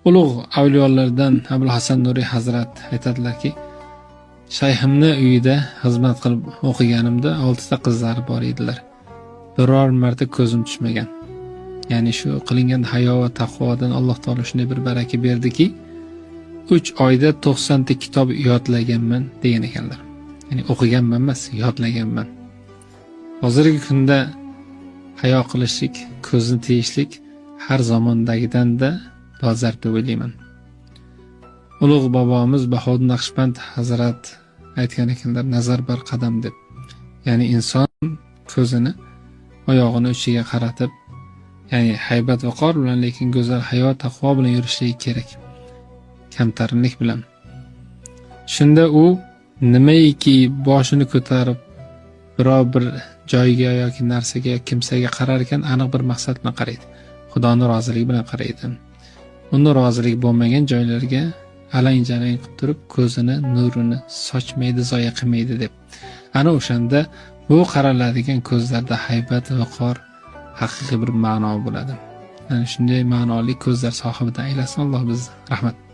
Ulug' avliyolardan Abul Hasan Nuriy Hazrat aytadilarki, shayximni uyida xizmat qilib o'qiganimda 6 ta qizlari bor edilar. Biror marta ko'zim tushmagan. Ya'ni shu qilingan hayo va taqvodan Alloh taolo shunday bir baraka berdiki, 3 oyda 90 ta kitob yodlaganman degan ekanlar. Ya'ni o'qiganman emas, yodlaganman. Hozirgi kunda hayo qilishlik, ko'zni tiyishlik har zamondagidan-da dolzarb deb o'ylayman. Ulug' bobomiz Bahodir Naqshband Hazrat aytgan ekanlar, nazar bar qadam deb. Ya'ni inson ko'zini oyog'ini uchiga qaratib, ya'ni haybat va qor bilan, lekin go'zal hayo, taqvo bilan yurishligi kerak. Kamtarinlik bilan. Shunda u nimaiki boshini ko'tarib biror bir joyga yoki narsaga, kimsaga qarar ekan, aniq bir maqsad bilan qaraydi. Xudoning roziligi bilan qaraydi. Uni roziligi bo'lmagan joylarga alang-jalang qilib turib, ko'zini nurini sochmaydi, zoya qilmaydi deb. Ana o'shanda bu qaraladigan ko'zlarda haybat va qor haqiqiy bir ma'no bo'ladi. Ana shunday ma'noli ko'zlar sohibidan aylasin Alloh bizni. Rahmat.